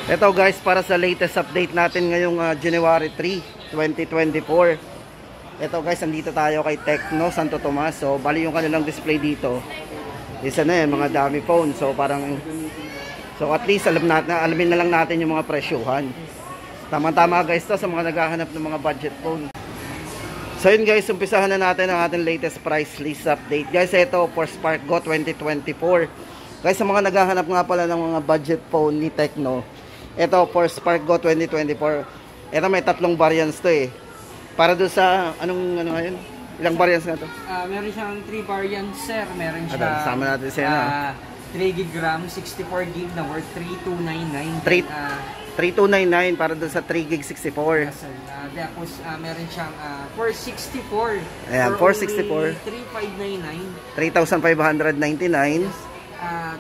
Ito guys, para sa latest update natin ngayong January 3, 2024. Ito guys, andito tayo kay Tecno Santo Tomas. So, bali yung kanilang display dito. Isa na yan, mga dummy phone. So, parang, so at least alamin na lang natin yung mga presyuhan. Tama-tama guys to sa mga naghahanap ng mga budget phone. So yun guys, umpisahan na natin ang ating latest price list update. Guys, ito for SparkGo 2024. Guys, sa mga naghahanap nga pala ng mga budget phone ni Tecno, ito for SparkGo 2024. Ito may tatlong variants to eh. Para doon sa ano ngayon? Ilang variants na to? Meron siyang 3 variants sir. Meron siyang sama natin siya 3 GB RAM, 64 GB na worth 3299. 3299 para doon sa 3 gig 64. Tapos meron siyang 464. Ayan, 464. 3599. 3,599.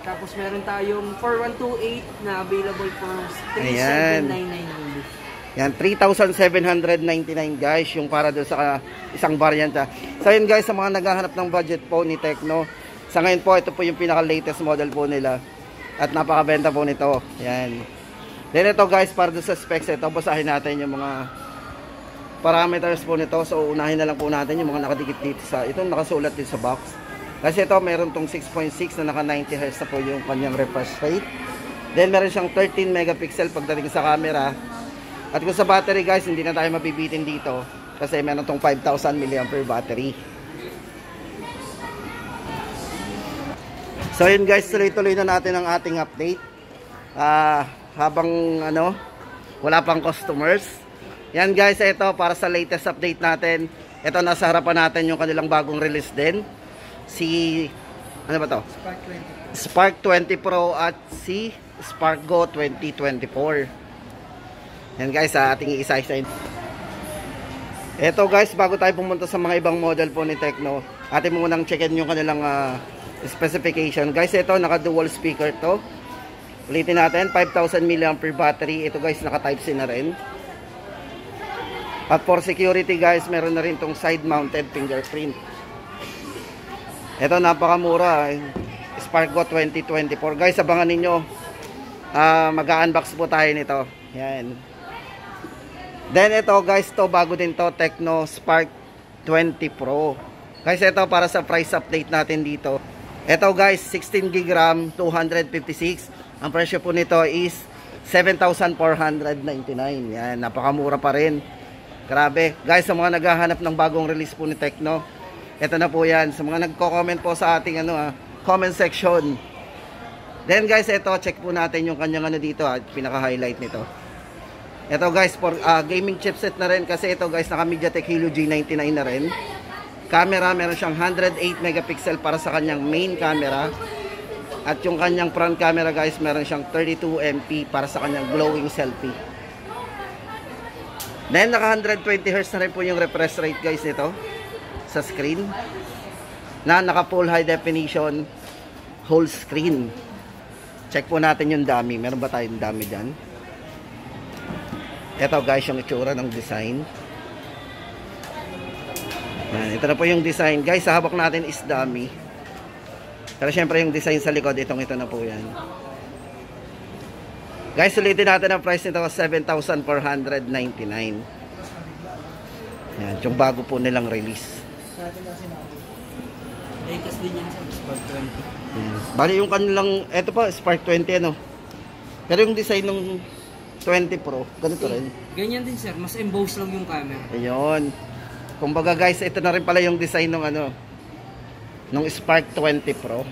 Tapos meron tayong 4128 na available for 3799 only. Yan, 3,799 guys, yung para doon sa isang variant. So yun guys, sa mga naghahanap ng budget phone ni Tecno, sa ngayon po, ito po yung pinaka-latest model po nila. At napakabenta po nito. Yan. Then ito guys, para doon sa specs, ito, basahin natin yung mga parameters po nito. So unahin na lang po natin yung mga nakadikit dito sa, itong nakasulat dito sa box. Kasi ito, meron tong 6.6 na naka 90 Hz na po yung kanyang refresh rate. Then meron siyang 13 megapixel pagdating sa camera. At kung sa battery guys, hindi na tayo mabibitin dito. Kasi meron tong 5,000 mAh battery. So yun guys, tuloy-tuloy na natin ang ating update. Habang wala pang customers. Yan guys, ito para sa latest update natin. Ito, nasa harapan natin yung kanilang bagong release din. Si ano ba to? Spark 20 Pro at si SparkGo 2024. Yan guys, ating iisa-isain. Ito guys, bago tayo pumunta sa mga ibang model po ni Tecno, atin mo munang checkin yung kanilang specification. Guys, ito naka dual speaker to. Ulitin natin, 5,000 mAh battery. Ito guys, naka Type C na rin. At for security guys, meron na rin tong side mounted fingerprint. Ito, napakamura. SparkGo 2024. Guys, abangan ninyo. Mag-unbox po tayo nito. Yan. Then, ito guys, to bago din to, Tecno Spark 20 Pro. Guys, ito para sa price update natin dito. Ito guys, 16 GB RAM, 256. Ang presyo po nito is 7,499. Yan, napakamura pa rin. Grabe. Guys, sa mga naghahanap ng bagong release po ni Tecno, ito na po yan. Sa mga nagko-comment po sa ating comment section. Then guys, ito, check po natin yung kanyang dito, pinaka-highlight nito. Ito guys, for gaming chipset na rin. Kasi ito guys, naka MediaTek Helio G99 na rin. Camera, meron siyang 108 megapixel para sa kanyang main camera. At yung kanyang front camera guys, meron siyang 32 MP para sa kanyang glowing selfie. Then naka 120 Hz na rin po yung refresh rate guys nito sa screen, na naka full high definition whole screen. Check po natin yung dummy. Meron ba tayong dummy dyan? Ito guys, yung itsura ng design. Yan, ito na po yung design guys. Sa hawak natin is dummy, pero syempre yung design sa likod, ito na po yan guys. Ulitin natin ang price nito, 7,499. Yan, yung bago po nilang release. Latest din yan sa Spark 20. Bali yung kanilang, eto pa, Spark 20 ano. Pero yung design ng 20 Pro, ganito rin. Ganyan din sir, mas embossed lang yung camera. Ayun. Kumbaga guys, ito na rin pala yung design ng nung Spark 20 Pro.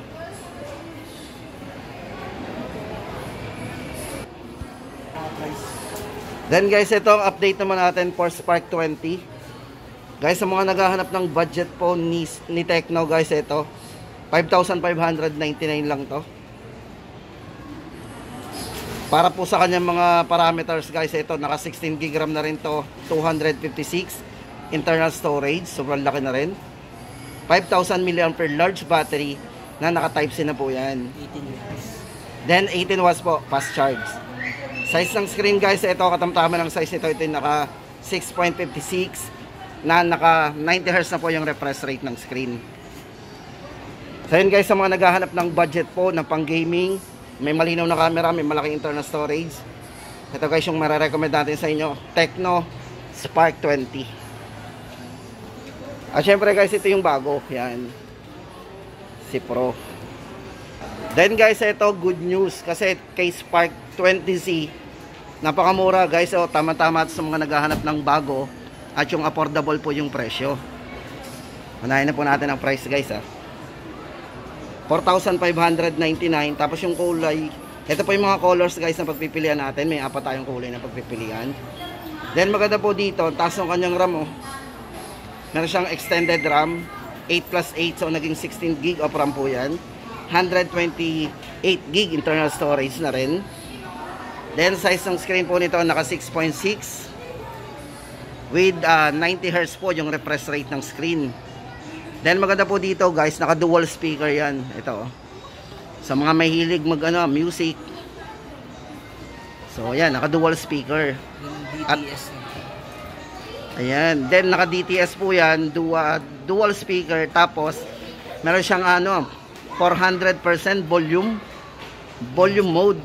Then guys, ito ang update naman natin for Spark 20. Guys, sa mga naghahanap ng budget phone ni Tecno guys, ito 5,599 lang to. Para po sa kanyang mga parameters guys, ito naka 16 GB RAM na rin to, 256 internal storage, sobrang laki na rin. 5,000 mAh large battery na naka Type C na po yan. 18 watts. Then 18 watts po, fast charge. Size ng screen guys, ito katamtaman ng size nito, ito yung naka 6.56 na naka 90 Hz na po yung refresh rate ng screen. So yun guys, sa mga naghahanap ng budget po, ng pang gaming, may malinaw na camera, may malaking internal storage, Ito guys yung mararecommend natin sa inyo, Tecno Spark 20. At syempre guys, ito yung bago, yan, si Pro. Then guys, ito good news kasi kay Spark 20Z napakamura guys. O tama-tama sa mga naghahanap ng bago at yung affordable po yung presyo. Unahin na po natin ang price guys, 4,599. Tapos yung kulay, ito po yung mga colors guys na pagpipilian natin. May apat tayong kulay na pagpipilian. Then maganda po dito, taas ng kanyang RAM, meron siyang extended RAM 8+8, so naging 16 gig of RAM po yan. 128 gig internal storage na rin. Then size ng screen po nito naka 6.6 with 90Hz po yung refresh rate ng screen. Then maganda po dito guys, naka dual speaker yan. Ito sa mga mahilig mag music. So ayan, naka dual speaker. DTS. Ayan, then naka DTS po yan, dual speaker. Tapos meron siyang 400% volume mode.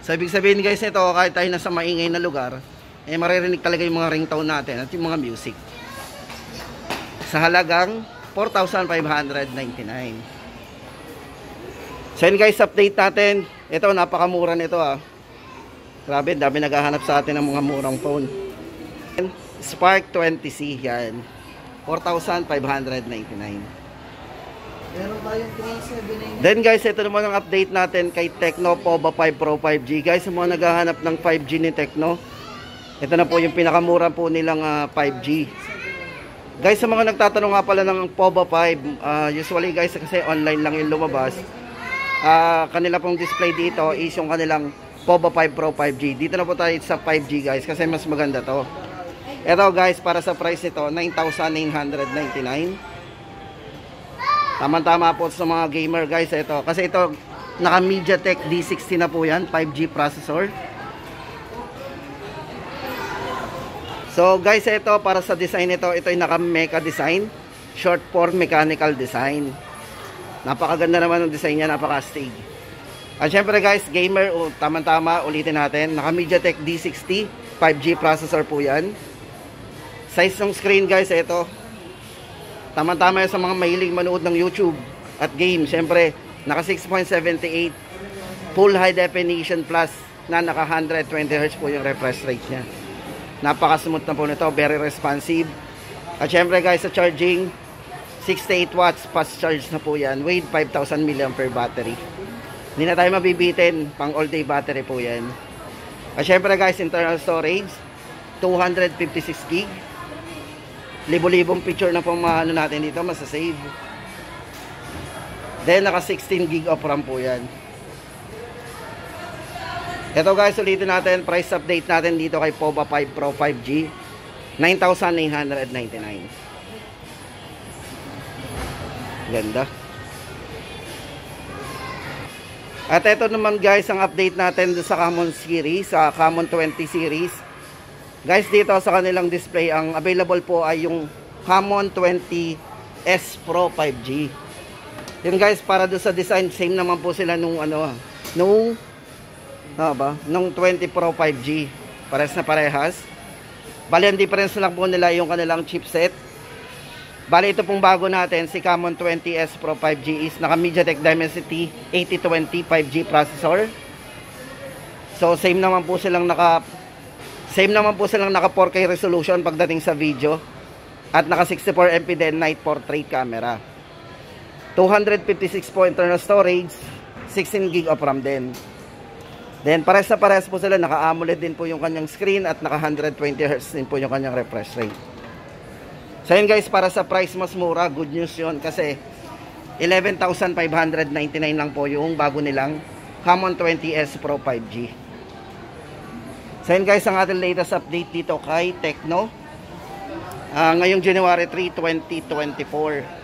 So ibig sabihin guys nito, kahit tayo nasa maingay na lugar, maririnig talaga yung mga ringtone natin at yung mga music. Sa halagang 4,599. So yun guys, update natin. Ito, napakamura nito Grabe, dami naghahanap sa atin ng mga murang phone. Spark 20C yan, 4,599. Meron tayong 379. Then guys, ito naman ang update natin kay Tecno POVA 5 Pro 5G. Guys, sa mga naghahanap ng 5G ni Tecno, ito na po yung pinakamura po nilang 5G. Guys, sa mga nagtatanong nga pala ng POVA 5, usually guys, kasi online lang yung lumabas, kanila pong display dito is yung kanilang POVA 5 Pro 5G. Dito na po tayo sa 5G guys, kasi mas maganda to. Ito guys, para sa price nito, 9,999. Tama-tama po sa mga gamer guys ito. Kasi ito, naka MediaTek D60 na po yan, 5G processor. So guys, ito para sa design nito, ito ay naka mecha design, short form mechanical design. Napakaganda naman ng design niya, napaka-astig. At syempre guys, gamer, tama-tama, ulitin natin, naka MediaTek D60, 5G processor po yan. Size ng screen guys, ito, tama-tama sa mga mahilig manood ng YouTube at game. Siyempre, naka 6.78 full high definition plus na naka 120Hz po yung refresh rate niya. Napaka-smooth na po nito, very responsive. At siyempre guys, sa charging, 68 watts fast charge na po yan with 5,000 mAh battery. Hindi na tayo mabibitin, pang all day battery po yan. At siyempre guys, internal storage, 256 gig. Libo-libong picture na pong natin dito, masasave. Then naka 16 gig of RAM po yan. Ito guys, ulitin natin, price update natin dito kay POVA 5 Pro 5G, 9,999. Ganda. At ito naman guys, ang update natin sa Camon series, sa Camon 20 series. Guys, dito sa kanilang display, ang available po ay yung Camon 20S Pro 5G. Yun guys, para doon sa design, same naman po sila nung nung 20 Pro 5G. Parehas na parehas. Bali, ang difference lang po nila yung kanilang chipset. Bali, ito pong bago natin, si Camon 20S Pro 5G is naka MediaTek Dimensity 8020 5G processor. So, same naman po silang naka 4K resolution pagdating sa video. At naka 64MP din night portrait camera. 256 po internal storage, 16 gig of RAM din. Then pares na pares po sila, naka AMOLED din po yung kanyang screen at naka 120Hz din po yung kanyang refresh rate. So yun guys, para sa price mas mura, good news yun kasi 11,599 lang po yung bago nilang Camon 20S Pro 5G. So yun guys, ang ating latest update dito kay Tecno. Ngayong January 3, 2024.